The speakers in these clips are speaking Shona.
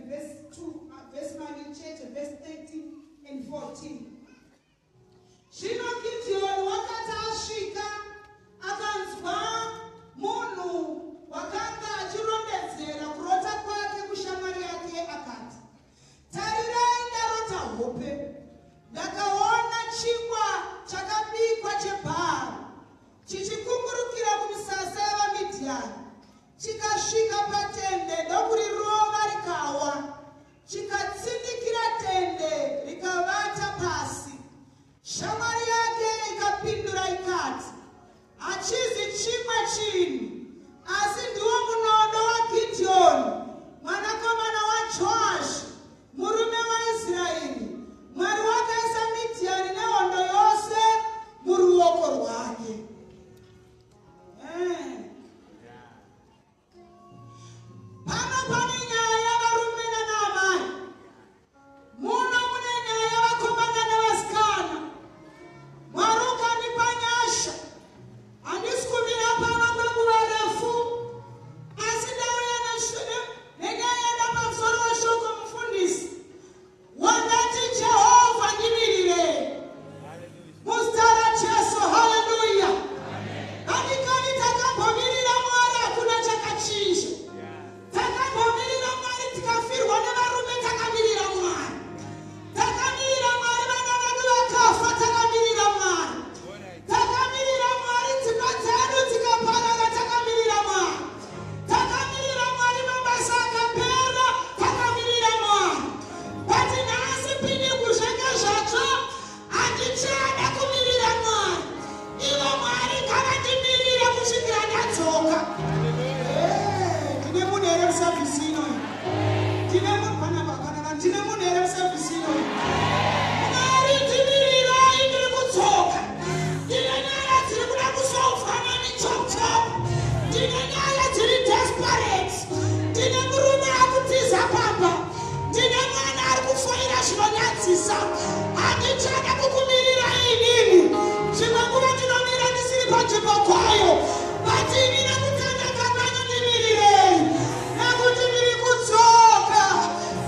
verse 2, verse 9 chapter, verse 13 and 14. Zvino Gideoni wakati asvika akanzwa munhu wakanga achirondedzera kurota kwake kushamwari yake akati, tarirai ndarota hope. Ndakaona chingwa chakabikwa chebhari chichikungurukira kumisasa yavaMidhiani, chikasvika patende ndokurirova rikawa, chikatsindikira tende rikavata pasi. Shamwari yake ikapindura ikati, hachizi chimwe chinhu, asi ndiwo munondo waGidheoni mwanakomana waJoashi, murume waIsraeri. Mwari wakaisa Midhiani nehondo yose muruoko rwake. Pano pane nyaya yavarume navamai, muno mune nyaya yavakomana navasikana. Mwari ukandipa nyasha, handisi kumira pano kwenguva refu, asi ndauya nenyaya yepamusoro weshoko mufundisi wandati Jehovha ndimirirei. Muzita raJesu, haleluya. Handikani takambomirira Mwari hakuna chakachinja. Takambomirira Mwari tikafirwa nevarume, takamirira Mwari. Takamirira Mwari vana vedu vakafa, takamirira Mwari. Takamirira Mwari dzimba dzedu dzikaparara, takamirira Mwari. Takamirira Mwari mabasa akapera, takamirira Mwari. But nhasi pindi kuzvenge zvacho handichada kumirira Mwari. Ivo Mwari ngavatinmirire kusvikira ndadzoka. Ndine munhu here musavhisi inoyi? Ndine munhu panapa? Ndine munhu here musavhisi inoyi? Mwari ndimirirai, ndiri kudzoka. Ndine nyaya dziri kuda kuzofana nechop-chop. Ndine nyaya dziri desperate. Ndine murume akutiza pamba. Ndine mwana ari kufoira zvinonyadzisa. Handichada kukumirira inini. Zvimwe nguva ndinomira ndisiri panzvimbo kwayo. But ini nekutendeka kwenyu ndimirirei, nekuti ndiri kudzoka.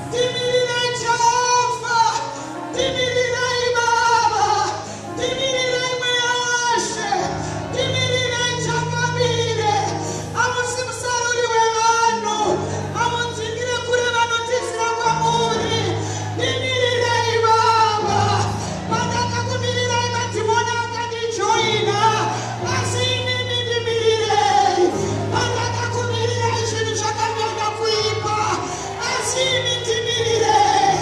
Ndimirirei Jehovha, ndimirirei Baba, ndimirirei Mweya Washe, ndimirirei Changamire. Hamusi musaruri wevanhu, hamunzingire kure vanotizira kwamuri. Ndimirirei Baba. Pandakakumirirai madhimoni akandijoina, asi inini ndimirirei. Pandakakumirirai zvinhu zvakanyanya kuipa, asi ini ndimirirei.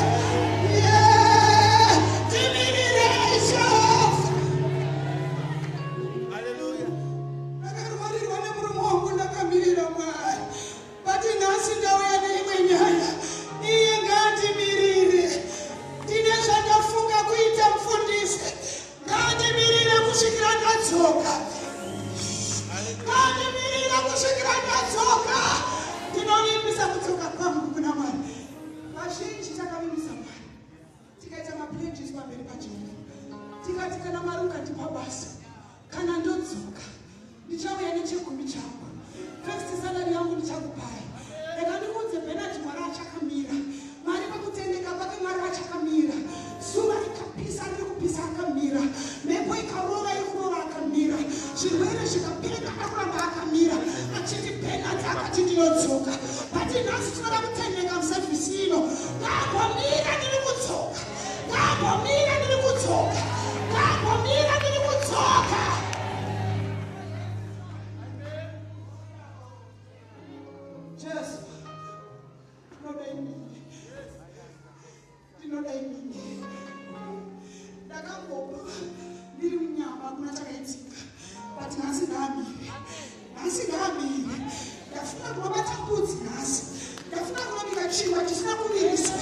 Ndimirirei Jehovha. Ndakarwarirwa nemurume wangu, ndakamirira Mwari. But nhasi ndauya neimwe nyaya, iye ngaandimirire. Ndine zvandafunga kuita mufundisi, ngaandimirire kusvikira ndadzoka. Ngaandimirire kusvikira ndadzoka. Ndinovimbisa kudzoka kwangu kuna Mwari. Vazhinji takavimbisa Mwari, tikaita mapledges pamberi paJehovha, tikati kana Mwari ukandipa basa, kana ndodzoka ndichauya nechegumi changu, first salary yangu ndichakupai. Rega ndikuudze Bernard, Mwari achakamira. Mwari pakutendeka pake Mwari achakamira. Zuva rikapisa riri kupisa akamira. Mhepo ikarova iri kurova akamira. Zvirwere zvikapenda akuramba akamira. Achiti Bernard akati ndinodzoka. But nhasi tinoda kutendeka musevhisi ino. Ngambomira ndiri kudzoka. Ngambomira ndiri kudzoka. Ngambomira ndiri kudzoka. Jesu, ndinoda inini. Ndinoda inini. Ndakambobva ndiri munyama, hakuna chakaitika. But nhasi ndaamire. Nhasi ndaamire. Ndafuna kunobata mbudzi nhasi. Ndafuna kunobika chingwa chisina kuviriswa.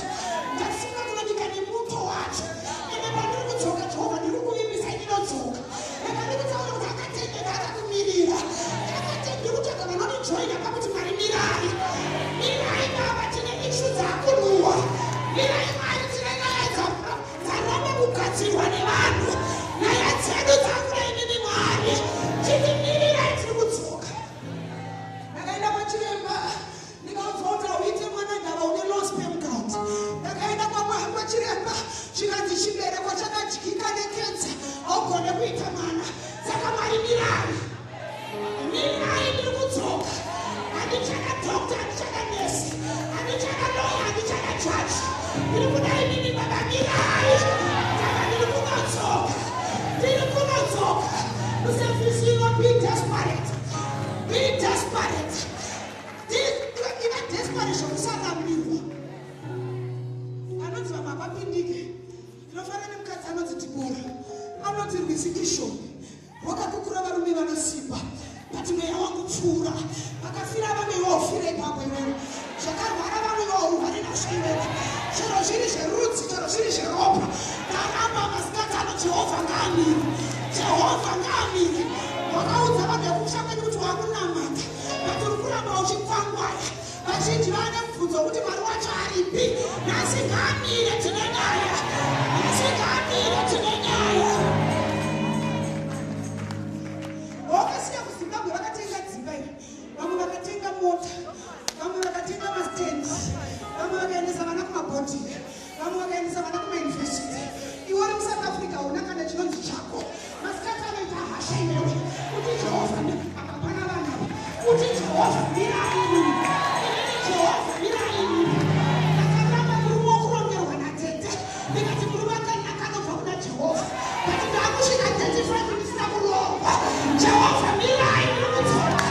Ndafuna kunobika nemuto wacho. Ende pandiri kudzoka Jehovha, ndiri kuvimbisa ndinodzoka. Ende ndiri Be desperate. Be desperate. Even desperation is not a miracle. I know that my baby nigga. No fare nem kata no tibura. I know that misikisho. Wakakukura barumi banasimba. But me yawa kupfura. Bakafira bame wofire papa iwe. Shakar vara bame wo vari na shiwe. Chero shiri sherutsi, chero shiri sheropa. Na amba maskata no Jehova ngani. Jehova ngani. Wakauza vane kushaka kuti wakunamata. Baturukura bauchikwangwaya. Vazhinji vane mubvunzo kuti Mwari wacho aripi. Nasi ngamire tine nyaya. Nasi ngamire tine nyaya. Wakasiya kuZimbabwe vakatenga dzimba iyo. Vamwe vakatenga mota. Vamwe vakatenga mastendi. Vamwe vakaendesa vana kumabhodhi. Vamwe vakaendesa vana kumayunivhesiti. Iwe uri muSouth Africa una kana chinonzi chako. Masikati anoita hasha iwewe. Kuti Jehovha akapana vana. Kuti Jehovha miraini. Jehovha miraini. Akaramba murume wokurongerwa natete. Ndikati murume akanaka anobva kuna Jehovha. Kati ndakusvika 35 ndisina kurongwa. Jehovha miraini kutsoka.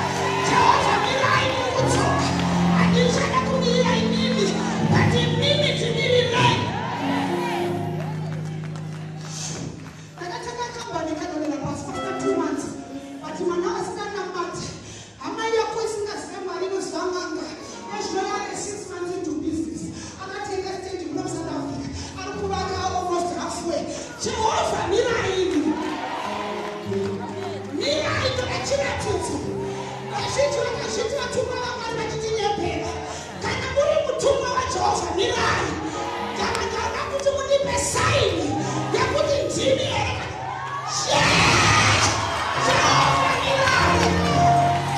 Jehovha miraini kutsoka. Handichada kumirira imimi. Kati mimi timirirei. Ndakatanga kambani kanonera pasi pasina 2 months. But mwana asikanamati. Amai yako isingazive Mwari inoziva n'anga. Ezvinoyare 6 months into business. Akatenga stage kuna South Africa. Ari kuvaka almost halfway. Jehovha miraini. Mirai ndakachiratidzo. Vazhinji vakazviti vatumwa vaMwari vachitinyepera. Kana muri mutumwa waJehovha mirai. Ndakaona kuti mundipe saini yekuti ndimi here. Jehovha mirai.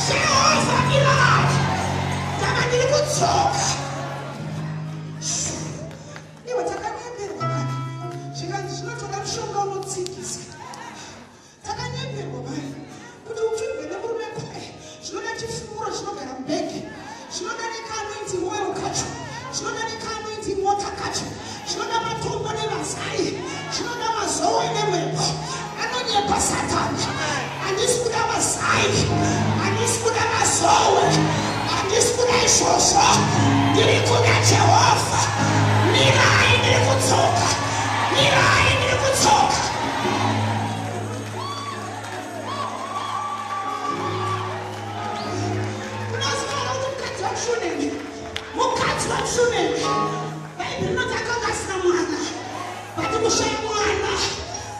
Jehovha mirai. Ndava ndiri kutsoka. Iwe takanyeperwa mani. Zvikanzi zvinotoda mushonga unotsikisa. Takanyeperwa mani. Kuti upfirwe nemurume kwaye. Zvinoda chifumuro chinogara mubhegi. Zvinoda nekanoinzi oil kacho. Zvinoda nekanoinzi mota kacho. Zvinoda matombo nevazai. Zvinoda mazowe nemwepo. Anonyepa Satani. Handisi kuda vazai. Handisi kuda mazowe. Handisi kuda izvozvo. Ndiri kuda Jehovha. Mirai ndiri kutsoka. Mirai ndiri kutsoka. Unoziva kuti mukadzi wamushuneni. Mukadzi wamushuneni. Bhaibheri rinoti akanga asina mwana. Bati kushaya mwana.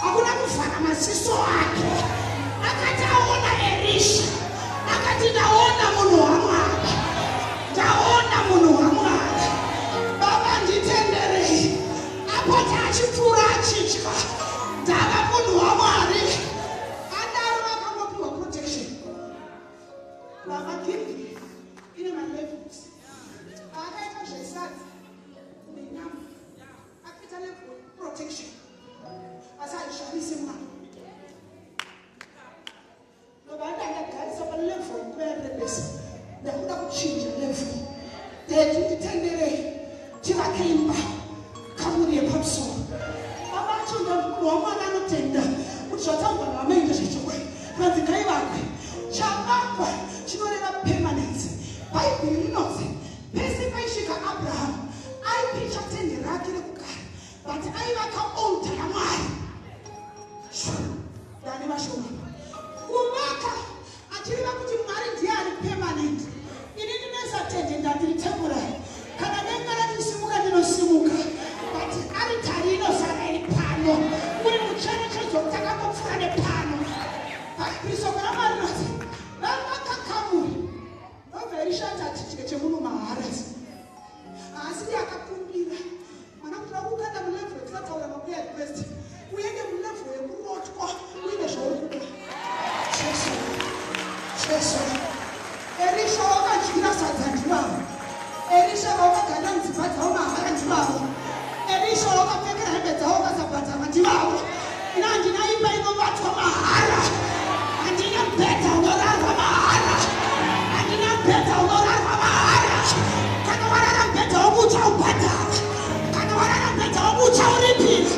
Hakuna kuvhara maziso ake. Akati aona Erisha. Akati ndaona munhu waMwari. Ndaona munhu waMwari. Baba nditenderei. Apota achipfuura achitya. Ndava munhu waMwari. Adaro vakangopiwa protection. Vamagiriki ine malevels. Akaita zvesadzi nenyama. Akaita level protection. Asi haishamisi mwana. Nobanda angagarisa palevel kuyarebesa. Ndakuda kuchinja level. Ndeti nditenderei. Tivake imba. Kamuri yepamusoro. Baba acho munhu wamwana anotenda kuti zvataurwa navamai ndezvechokwadi. Kunzi ngaivakwe. Chavakwa chinoreva permanence. Bhaibheri rinoti pese paisvika Abrahamu aipicha tende rake rekugara. But aivaka altar yaMwari. Ndani vashoma. Kuvaka achireva kuti Mwari ndiye ari permanent. Ini ndinoisa tende ndatiri temporary. Kana denga ratisimuka ndinosimuka. But aritari inosara iri pano. Uri mucherechedzo takangopfuura nepano. Bhaibheri soko raMwari rinoti vavaka kamuri. Ndobva irishata chidya chemunhu mahara. Asi akakumbira. Mwana kuda kukanda mulevel tinataura mabuya request. Uende mulevel yekurotwa uine zvauri kuda. Jesu. Erisha wakadyira sadza ndivavo. Erisha wakaganda mudzimba dzavo mahara ndivavo. Erisha wakapfekera hembe dzavo vakasabhadhara ndivavo. Ina handina imba inovatwa mahara. Handina mubhedha unorarwa mahara. Handina mubhedha unorarwa mahara. Kana warara mubhedha womutsva ubhadhara. Kana warara mubhedha womutsva uripira.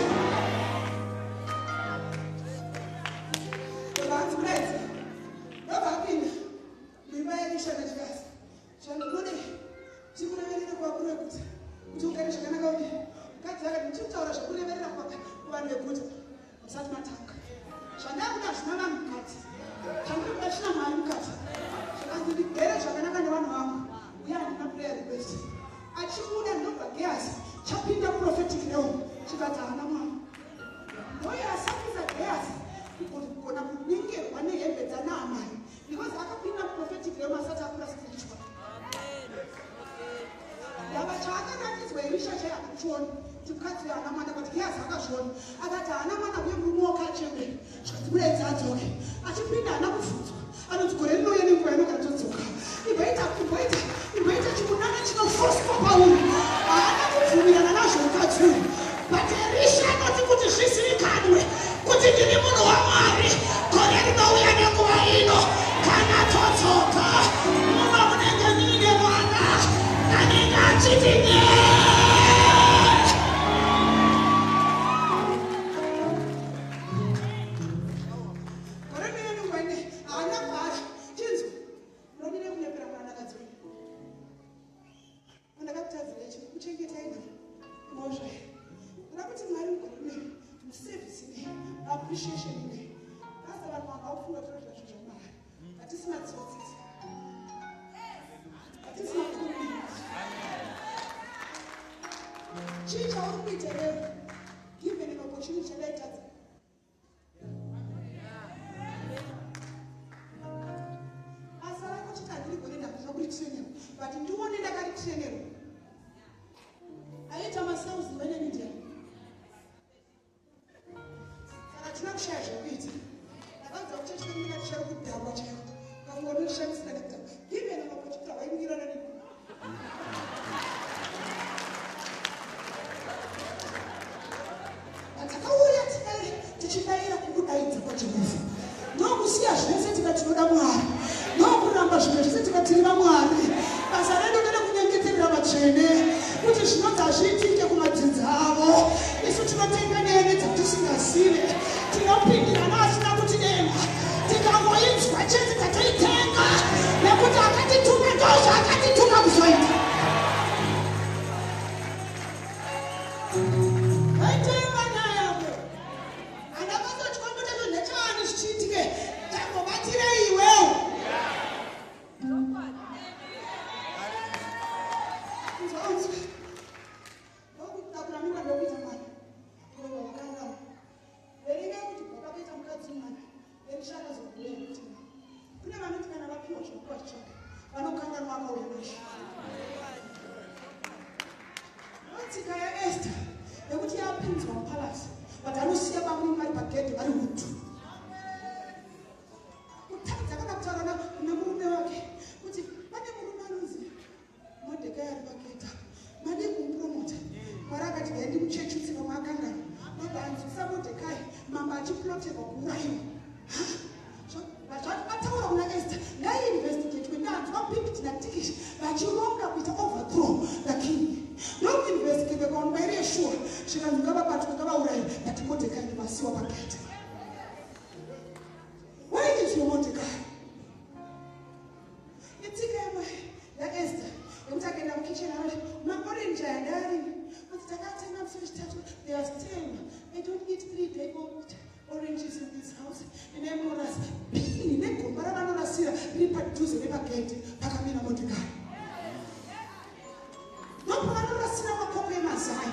Vanhu kudai vekuti kuti ugare zvakanaka uye mukadzi akati ndichitaura zvekureverera kuvanhu veguta musati matanga zvandakuda zvina vanhu mukati chandinoda china mwari mukati zvakanzi ndigere zvakanaka nevanhu vangu uye handina prayer request achibuda ndobva gehazi chapinda prophetic realm chikati haana mwari ndoye asakisa gehazi kugona kunyengerwa nehembe dzanaamai because akapinda prophetic realm asati akura spiritual yava chaakaratidzwa elisha chayakachiona kuti mukadzi uyo haana mwana kuti gehazi akazviona akati haana mwana uye murume wakachembera zvikati muredzi adzoke achipinda haana kubvunzwa anonzi gore rinouya nenguva inogara todzoka imboita chimunana chinofoswa pauri haana kubvumirana nazvo mukadzi uyu but elisha anoti kuti zvizivikanwe kuti ndiri munhu wamwari gore rinouya nenguva ino kana todzoka muno munenge muine mwana anenge achiti but ndione ndakaritrainero aita masales venemedia saka tina kushaya zvekuita ndakanza kuchachikandikatishaya kudharwa chaiko kangonorishandisira nekta givena makochita vaimwirana ne atakauya tichibayira kukudaidza kwajehovha ndokusiya zvese tikatinoda mwari ndokuramba zvimwe zvese tikatirira mwari basa redu nderekunyengeterera vatsvene kuti zvinonzi hazviitike kumadzidzi avo isu tinotenga nene dzatisingazive tinopindirana asina kutidema tikangoinzwa chete tatoitenga nekuti akatituma ndozvo akatituma kuzoita aitenga nyaya yako andakazotikombotezvo nechani zvichiitike tangobatire iwewo tsika yaEsther yekuti yapinzwa mupalasi but anosiya vamwe vari pagedhe vari hutu kutadza kana kutaura nemurume wake kuti pane murume anonzi Modhekai ari pagedhe made kumupromota mwari akati gaindi muchechusi vamwe akangana mabanzwisa Modhekai mamba achiploterwa kuurayiwa vataura kuna Esther ngaiinvestigate ndanzwa picked natikisha vachironga kuita overthrow the king ndokuinvestigate vakaona vairi sure zvikanzi ngavabatwa ngavaurayiwa but Modhekai ndivasiwa pagedhe. Why is your Modhekai? Itika yaEsther yekuti akaenda mukicheni anoti maorenji andari kuti takatenga musoro chitatu they are staying. I don't eat 3-day-old oranges in this house and I'm pini negomba ravanorasira riri padhuze nepagedhe pakamira Modhekai ndopavanorasira makoko emazai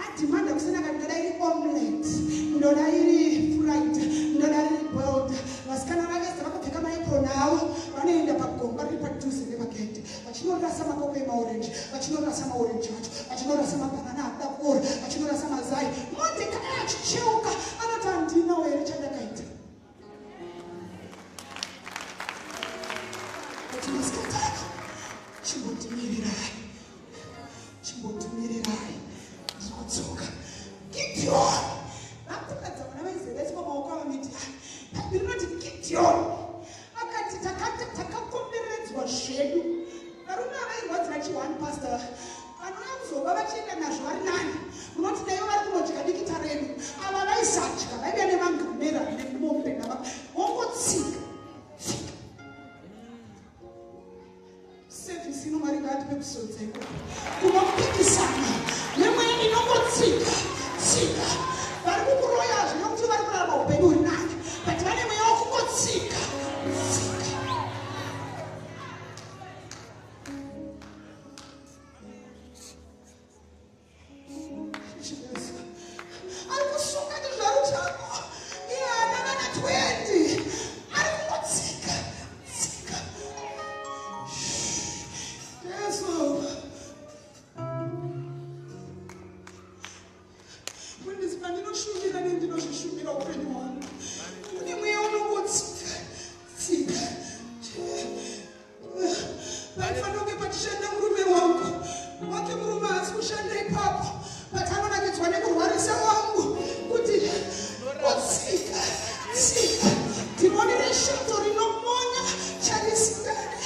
adhimanda kusena kati ndoda iri omelette ndoda iri fried ndoda iri boiled vasikana vaEsther vakapfeka maapron avo vanoenda pagomba riri padhuze nepagedhe vachinorasa makoko emaorenji vachinorasa maorenji acho vachinorasa mabanana akuda kuora vachinorasa mazai Modhekai achicheuka anoti handinawo here chandakaita kuti masikataka chimbondimirirai ndiri kudzoka Gideon vakutadza vana vaIsraeri pamaoko avamidia rinoti Gideon akati takakomberedzwa zvedu varume avairwadzira chi1 pastor vanouya kuzova vachienda nazvo vari kunopikisana nemweya inongotsika tsika vari kukuroyazve nokuti vari kurarama upenyu huri nani but vane mweya wokungotsika tsika. ari kusunga nezvaro chako iyanana 20 ari kungotsika tsika. Yesu pandinoshumira nendinozvishumira upenyu hwangu une mweya unongotsika tsika. paifanira kunge pachishanda murume wangu wake murume hasi kushanda ipapo patanonakidzwa nekurwarisa wangu kuti otsika tsika. tinoonere shato rinomonya charisingane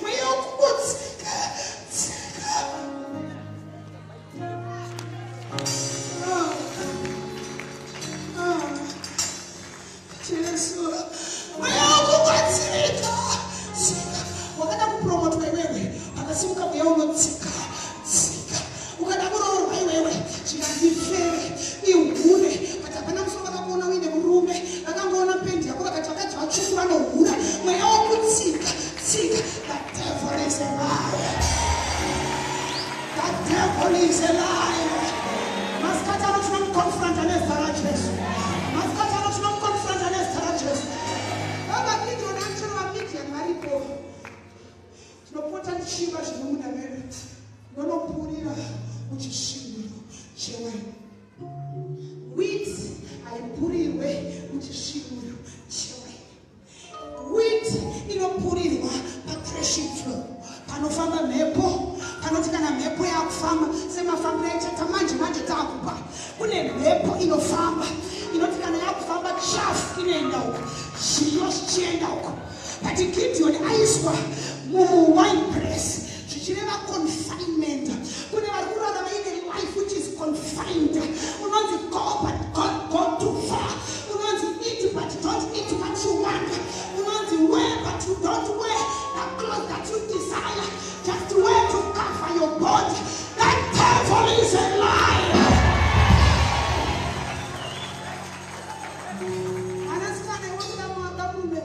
mweya wokungotsika tsika. Jesu mweya wokungotsika tsika. wakada kupromotwa iwewe pakasimuka mweya unotsika tsika. ukada kuroorwa iwewe zvikandifere ihure but hapana musoro vakakuona uine murume vakangoona pendi yako vakati vakadzi vatsvuku vanohura mweya wokutsika tsika. The devil is a liar. The devil is a liar. masikati ano tinomukonfranta nezita rajesu. masikati ano tinomukonfranta nezita rajesu. vavakidrona anchero vamidiani varipo tinopota tichiva zvino muda medu ndonopurira muchisviniro chewaini. wheat haipurirwe muchisviniro chewaini. wheat inopurirwa pathreshing floor panofamba mhepo panoti kana mhepo yakufamba semafambiro aichaita manje manje taakupa kune mhepo inofamba inoti kana yakufamba chafu inoenda uko zviyo zvichienda uko. but Gideon aiswa mumuwine press zvichireva confinement. kune vari kurarama ine life which is confined. unonzi go but go too far. unonzi eat but don't eat what you want. unonzi wear but you don't wear the clothes that you desire. just wear to cover your body. That devil is a liar. anasikana iwakida mwagamume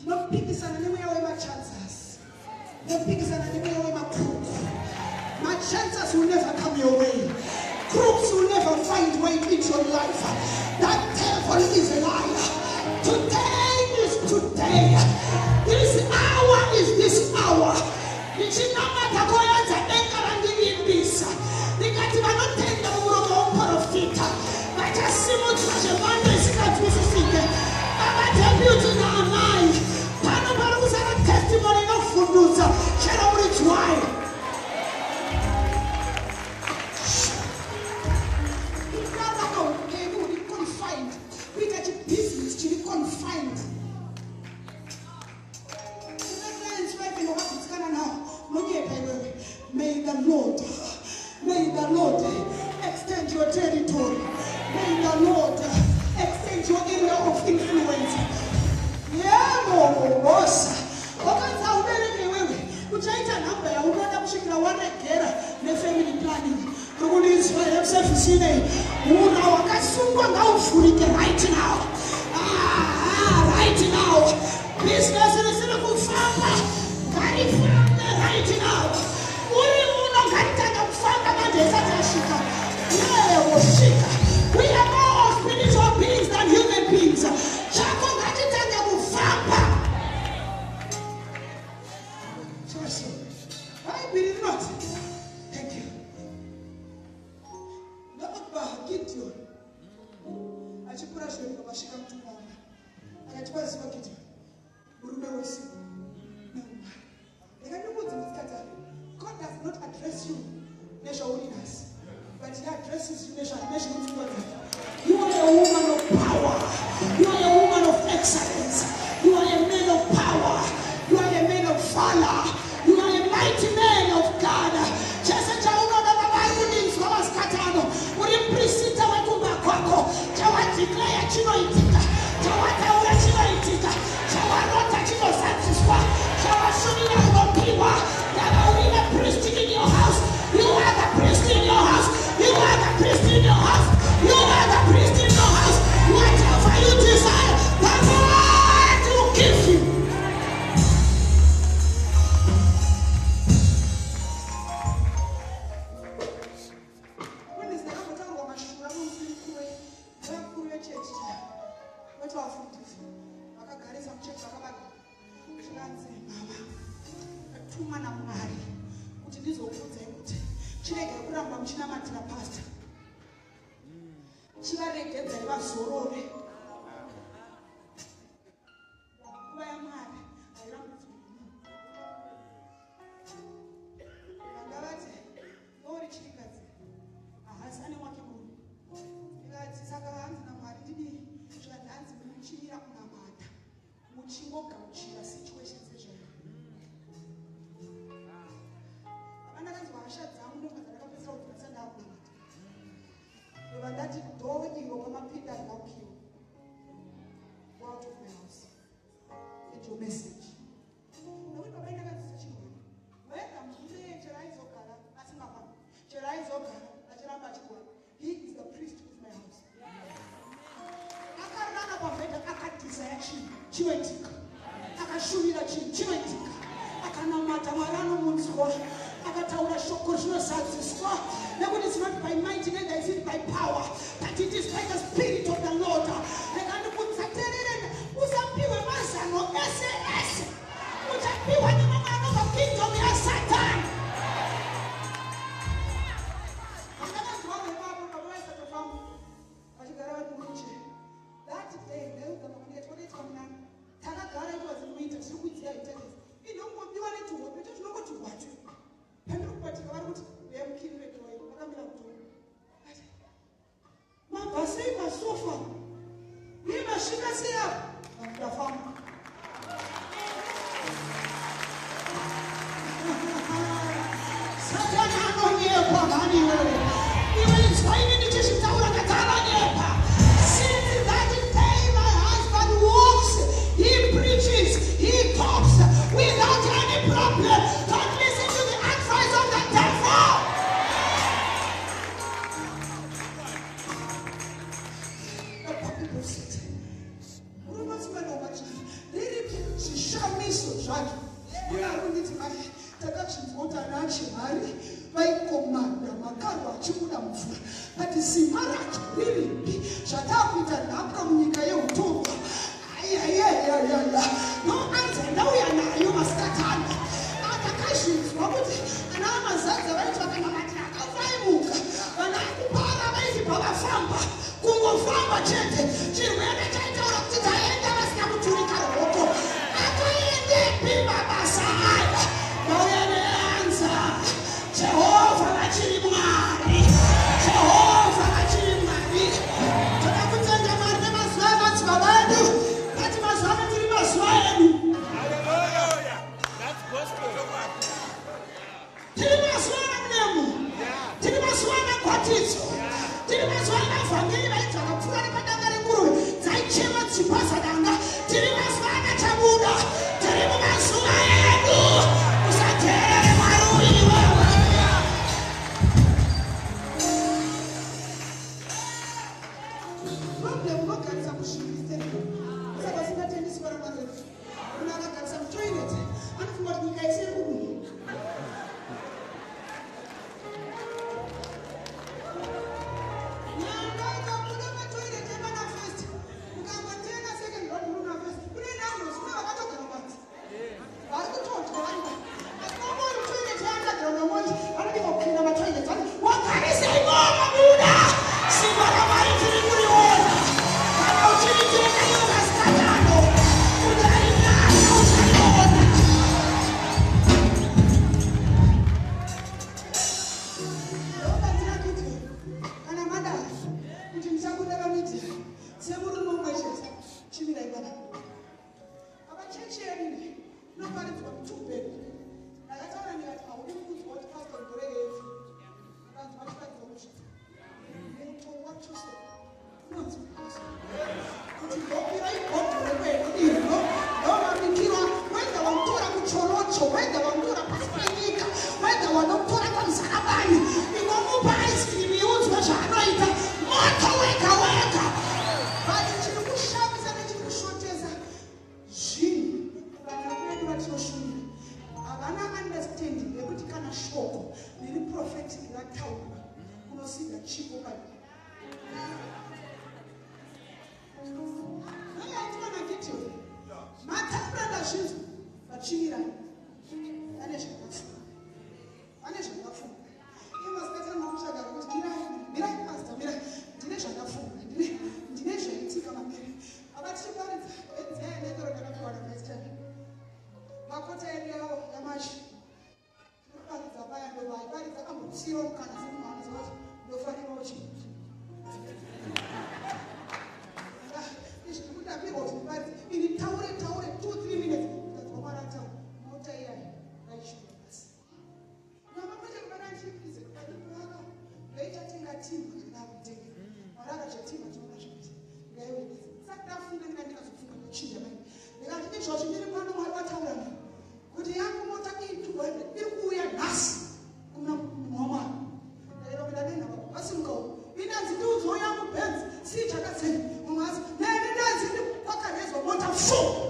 nopikisana nemweya wemachancers nopikisana nemweya wemakrooks. Chances will never come your way. Crooks will never find way into your life. That devil is a liar. Today is today. This hour is this hour. Nichinamata koyanza denga randivimbisa. Nikati vanotenda muromo woprofita. Vachasimudzwa zvemhando isinganzwisisike. Vakadebuti naamai. Pano pari kusara testimony inofundutsa. Chero muri chwai. May the Lord extend your territory. May the Lord extend your area of influence. Bosa. Wakanza ubereke wewe. Uchaita namba ya unoda kushikira wanegera ne family planning. Kuguni Israel service una wakasungwa ngaufurike right now. Right now. Business is in kufamba. Karifamba right now. We are more spiritual beings than human beings. I believe not. Thank you. Gideon. Achipura zvino vashika mutumwa. Akati kwaziva Gideon. Murume weusiku. God does not address you nezvaurinasi, but he addresses you nezvaunofunga. You are a woman of power. You are a woman of excellence. You are a man of power. You are a man of valor. You are a mighty man of God. Chese chaunoda vavaruninzwa masikatano uri muprisita wekumba kwako. Chawadeclare chinoitika. Chawataura chinoitika. Chawarota chinosatiswa. Chawashumira kunopiwa. Never will a priest in your house. chirege kuramba muchinamatira pastor. Chivaregedzai vazorore. Nguva yaMwari hairambidzwi. Vangavati ndouri chirikadzi haasi ane wake munhu. Ndikati saka vanzi naMwari ndidii zvikati hanzi muchimira kunamata muchingogamuchira situations zvezvayo. Vandakazwa hasha dzangu ndokadzandakapedzera kuti ndasanda kunamata. Vandati do iro kwamapinda rikaukiwa. Go out of my house. Get your message. Nokuti baba ndakadzisa chinhu. Wega muzvire chero aizogara asingafani. Chero aizogara achiramba achigwana. He is the priest of my house. Akarara pamubhedha akadhizaya chinhu chinoitika. Akashuvira chinhu chinoitika. Akanamata Mwari anomunzwa. Akataura shoko zvinozadziswa. Nekuti it's not by might neither is it by power, but it is by the Spirit of the Lord. Rekandikutsaterere usapiwe mazano ese uchapiwa nemamwe anobva kingdom yaSatani. Andakazwa ngebaba baba vaisatofamba vachigara vari munje. That day ndaigama kunetwa munani takagara itozi muita tiri kudziya itenesi inongobiwa netuhope totinongoti watu pandikubatika vari kuti vemukiri vekiroyi vakamira kutonga mabva sei masofa uye masvika sei apo ndafamba. Satani anonyepa mhani iwewe iwe nzwa ini ndichizvitaura ngatanonyepa. Since that day my husband walks, he preaches, he talks without any problem. Don't listen to the advice of the devil. People sit. Zvishamiso zvake unarunditi mari takachivota nachimari vaikomanda makarwa achibuda mvura but simba racho riripi zvatakuita nhapwa munyika yeutorwa ayayayayaya noanza ndauya nayo masikatani atakazvinzwa kuti ana amazadza vaiti vakanamatira akavaimuka vana kupara vaiti pavafamba kungofamba chete chirwere chaitaura kuti taenda vasina kuturika ruoko akaendepi mabasa aya mauya neanza Jehovha vachiri Mwari Jehovha vachiri Mwari. Toda kutenda Mwari nemazuva emadzibaba edu kati mazuva ano tiri mazuva edu. Tiri mazuva anamnemo tiri mazuva anakwatidzo tiri mazuva anavhangeri vaiti vakapfuura nepadanga renguruve dzaichi Siro kanzi mwanzo wati ndofanira uchini. Ishikuta people to but in taure 2-3 minutes. That's what I tell. Mota yai. Raishu basi. Na mamoja mbana chipize kwa dukwaka. Leita tinga timu na kutenge. Maraka cha timu tunaona chipize. Leo sasa funga ndika kufunga kuchinja bani. Nikatike chocho ndiri mwana wa taura. Kuti yangu mota kitu wewe. Ndiri kuya nasi. Kuna mama. Leo ndadena basi mko. Inanzi ndiuzo yangu benzi. Si chakaseni. Mumazi. Na inanzi ndi kwaka lezo mota fu.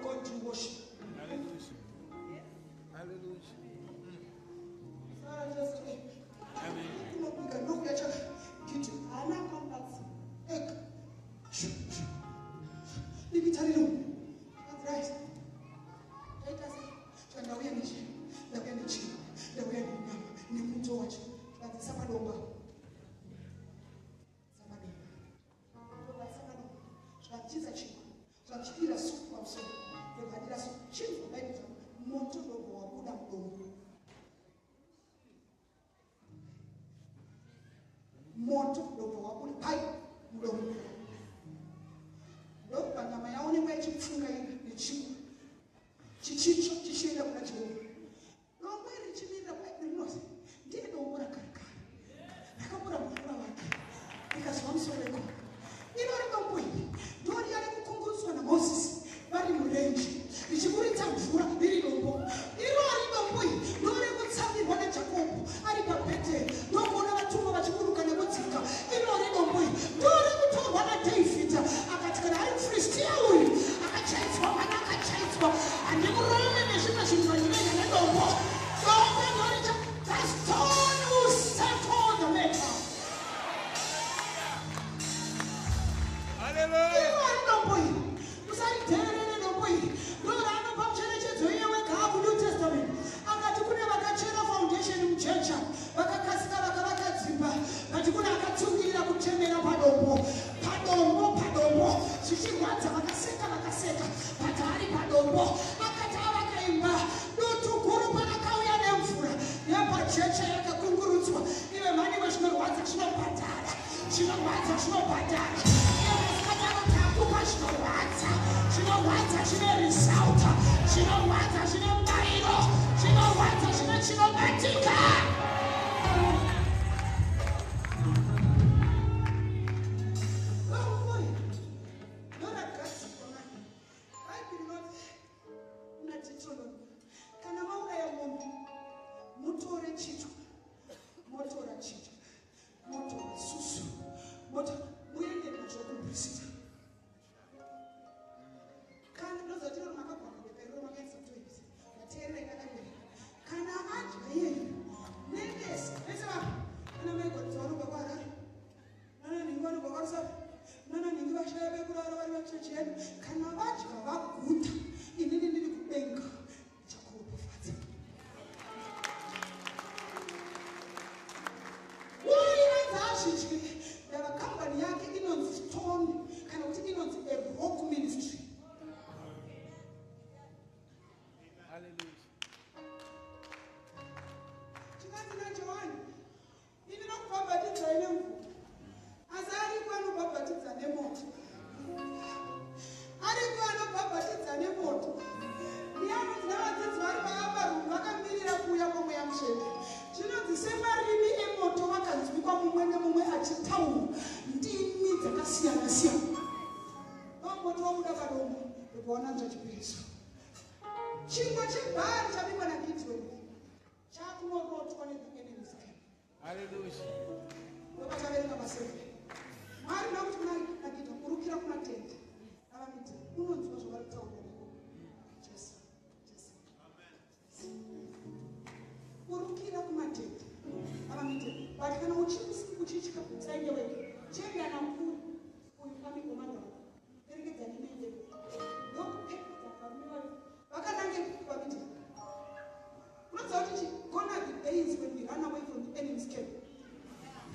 God to worship. Nikitariro. Right. Ndauya nichi. Ndauya nichi. Ndauya ninyama. Nimuto wacho. Sapa domba. Chiza chiko. Chachira supu wa supu. Ndokadira supu. Chiko baita. Moto dogo wa kuda mdomo. Moto dogo wa kuda pai mdomo. Ndokwa nyama yaone mwe chifunga ni chiko. Chichicho chishenda kuna chiko. Lomweri chiminda kwa inosi. Ndiye domora karikari. Nakamura mfura wake. Nikaswa msoreko. Inori mampui. Dori yale kukunguruswa na Moses. Bari murenji. Ichikurita mfura. Biri dombo. Inori mampui. Dori kutsabi wana Jacobo. Ari papete. Domona watuma wachikuruka na kutika. Inori mampui. Dori kutoa wana David. Akatikana ari Filistia huyu. Akachaitwa. Wana akachaitwa. Andimurome meshima shimwa nyinene na dombo. Dombo dori cha. The stone will settle the matter. Hallelujah.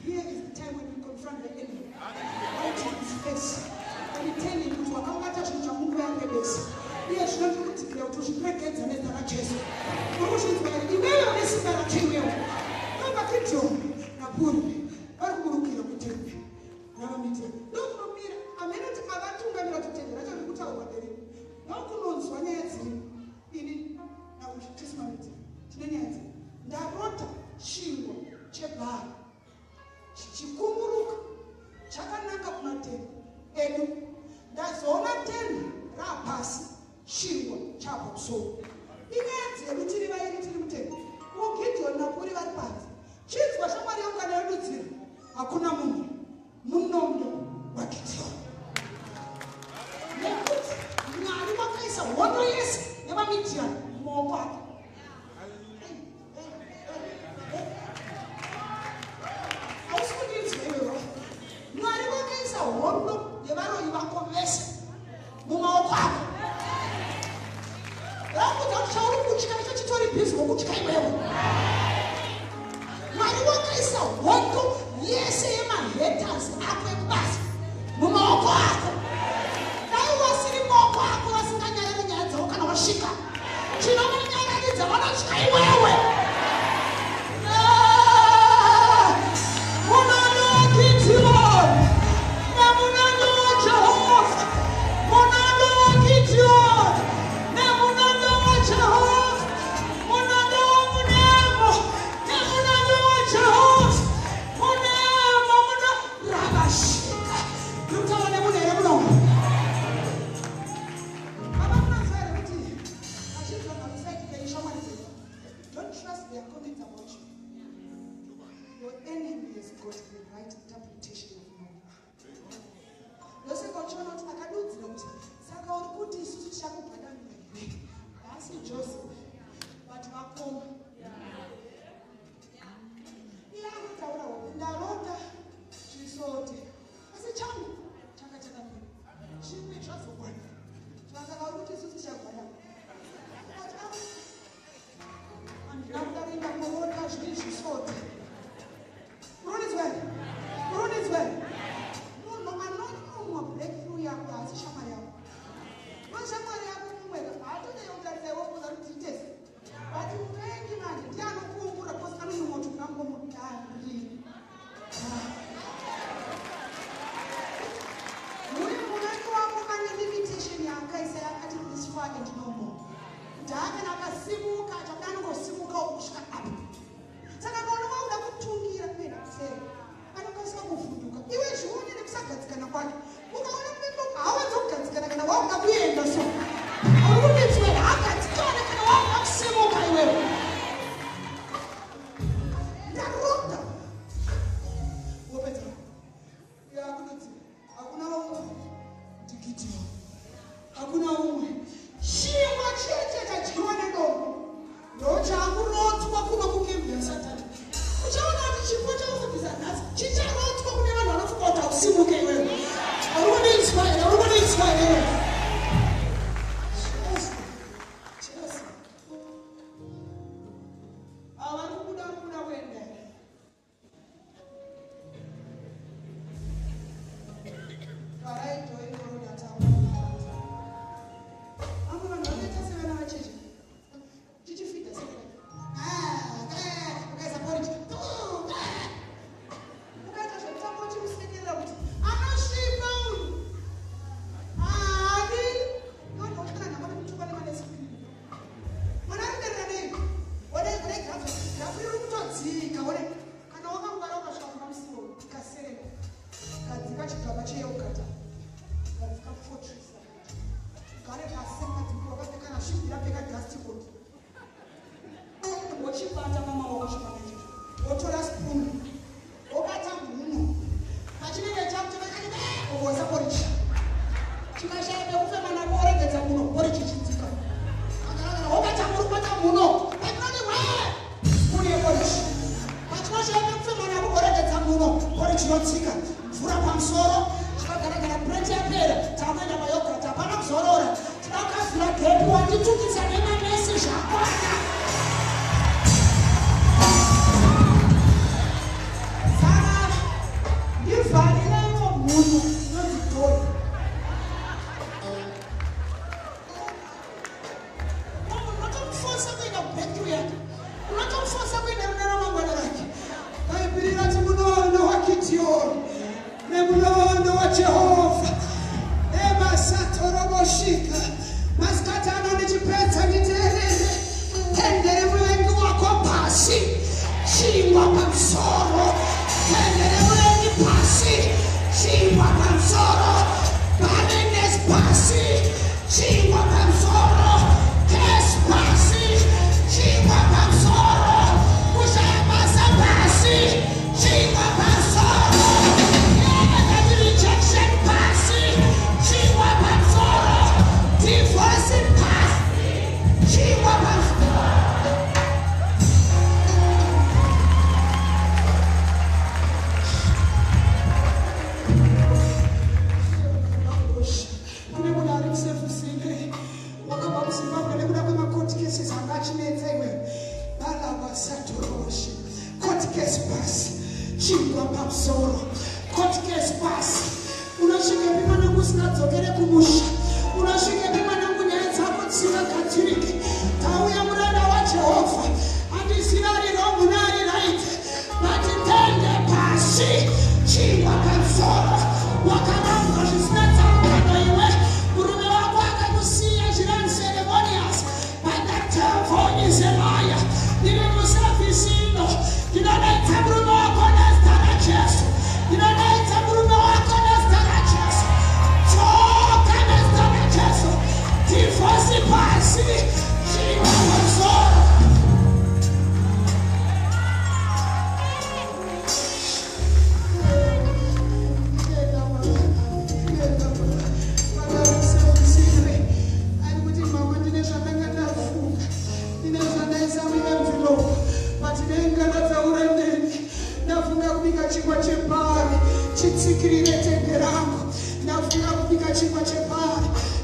Here is the time when you confront the enemy. Right to his face. And you tell him to akawata chinchamungu yake besi. Iya shinakutikira utushiprekeza neza na Jesu. Mamushizwa iwewe unesika na chiwewe. Kama kitu na buri. Bari kurukira kutembe. Naba mite. Nokurumira amenoti abatunga bila tutende. Racha nikuta uwaderi. Nokunonzwa nyezi. Ini na uchismaniti. Chinenyazi. Ndarota shingo chebara. Chikumuruka chakananga kumatende edu ndazoona tende rapasi shingo chapo so inyanzi yekutiri vairi tiri mutende uGideoni napuri vari panze chinzwa shamwari yongana yodudzira hakuna munhu munomno waGideoni nekuti Mwari wakaisa hondo yese yevamidhiani mumaoko ake. Mwari wakaisa hondo yevaroyi vako vese mumaoko ako. Rakuudza kuti chauri kutya icho chitori bhizi wokutya iwewe. Mwari wakaisa hondo yese yemahaters ako ekubasa mumaoko ako. Dai wasiri maoko ako vasinganyarari nyaya dzavo kana wasvika chinovanyararidza vanotya iwewe. Munondo waGidheoni nemunondo waJehovha, munondo waGidheoni nemunondo waJehovha, munondo wamunemo nemunondo waJehovha, munemo munorabashika. Ndikutaura nemunhu here munomu. Ava munoziva here kuti vachinzi vanhu vakusaitike shamwari dzedu. Don't trust their comments about you. Your enemy has got the right interpretation of your life. Ndoseka uchiona kuti akadudzira kuti saka uri kuti isusu tichakubhadhanira here. Haasi Joseph, but vakoma. Iye akataura kuti ndarota chisote. Asi changu changa chakapera. Chimwe zvazokwana. Saka uri kuti isusu tichakubhadhana. Andinakudarinda kurota zviri zvisote. Kuruditswe. Munhu anonomwa breakthrough yako haasi shamwari yako. Shamwari yako mumwe haatodei kutarisa iwe kuza kuti titese. But muvengi manje ndiye anokuungura because anoimwa kuti unangomudari. Uyu muvengi wako ane limitation yaakaisa yakati this far and no more. Ndaakana akasimuka achakuda anongosimuka kusvika apa. Saka kaona wauda kutungira pena kuseri anokwanisa kuvhunduka. Iwe zvione nekusagadzikana kwake. Ukaona muvengi wako haawanzi kugadzikana kana wauda kuenda so. Uruditswe haagadzikane kana wauda kusimuka iwewe. Ndarota. Wopedza. Yakunodzi. Hakuna umwe. NdiGidheoni. Hakuna umwe. Chimwe chete chadyiwa nedombo. Ndochakurotwa kuno kukembu yaSatani. Uchaona kuti chipo chaufundisa nhasi chicharotwa kune vanhu vanofunga kuti hausimuke iwewe. Urikuditswa here. Jesu. Ava vari kubuda kuenda here. Varaitoi ngoro ndataura. Vamwe vanhu vanoita sevana vacheche. Chichifita sei. Ukaisa porridge. Ukaita zvemutambo uchimusekerera kuti anosvipa uyu. Ani. Ndokusvika nhamba nekutuka nemanesikwiri. Mwana ariberera nei. Wodai kudai girafu. Girafu iri kutodzika. Wode. Kana wakangwara ukasvika kuna musiwo ikaserera. Ukadzika chigaba cheyogata. Ukadzika fortress. Gare pasi semukadzimbi wakapfeka nasvibhira apfeka dusty coat. Wochibata mamaoko chipanaicho. Wotora spoon. Wobata mhuno. Pachinenge chakutovekani wogosa porridge. Chikashaya pekufema napo woregedza muno porridge chidzika. Wobata mhuno. Patinoti spoon yeporridge. Pachinoshaya pekufema napo woregedza muno porridge yotsika. Mvura pamusoro. Chakagara bread yapera. Takuenda mayogurt hapana kuzorora. Tinakavhura gepi wanditukisa nemanesi zvakwana. Saka ndivharirewo munhu nozidhori. Unotomufosa kuenda kubreakthrough yake. Unotomufosa kuenda mune ramangwana rake. Bhaibheri rati munondo waGidheoni nemunondo waJehovha. Emasatoroboshika. Masikati ano ndichipedza nditeerere. Tendere muvengi wako pasi. Chingwa pamusoro. Tendere muvengi pasi. Chingwa pamusoro. Barrenness pasi. Chingwa pamusoro. Curse pasi. Chingwa pamusoro. Kushaya basa pasi. Chingwa pamusoro. Rejection pasi. Chingwa pamusoro. Divorce pasi. Chingwa pamusoro. Kune munhu ari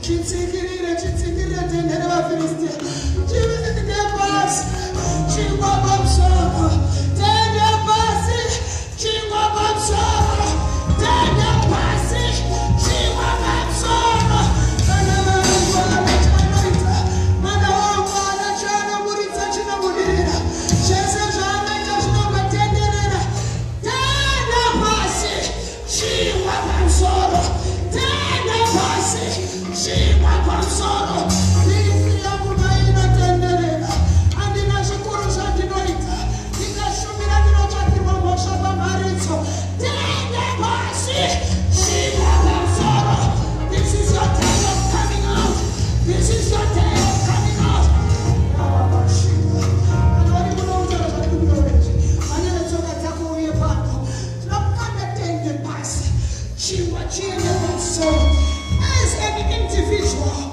Chitsikirire tendere vaFilistia. Chivizitike pasi. Chingwa pamusoro. Tende pasi. Chingwa pamusoro. Tende pasi. Chingwa pamusoro. Kana vanhu vanachanoita. Mana wangu anachanomurisa chinobudirira. Zvese zvaanoita zvinobatenderera. Tende pasi. Chingwa pamusoro. Tende pasi. Chingwa pamusoro. Isi yangu mainotenderera. Handina zvikuru zvandinoita. Ndikashumira ndinotsvakirwa mhosva pamharitso. Tende pasi. Chingwa pamusoro. This is your day of coming out. This is your day of coming out. Avavashika. Kana vari munoutara zvandinoreji. Vanyere tsoka dzako uye pano. Tinokanda tende pasi. Chingwa chiende pamusoro. As an individual,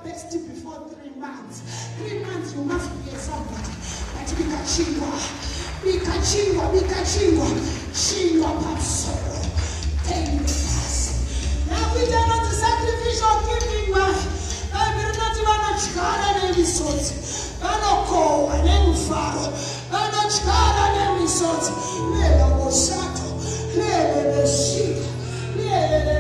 best before 3 months. 3 months you must be somebody. But bikachingwa. Chingwa pamusoro. Tende pasi. Nakuita noti sacrificial giving man. Abiri noti vanotyara nemisodzi. Vanokohwa nemufaro. Vanotyara nemisodzi. Lele moshato. Lele meshika. Lele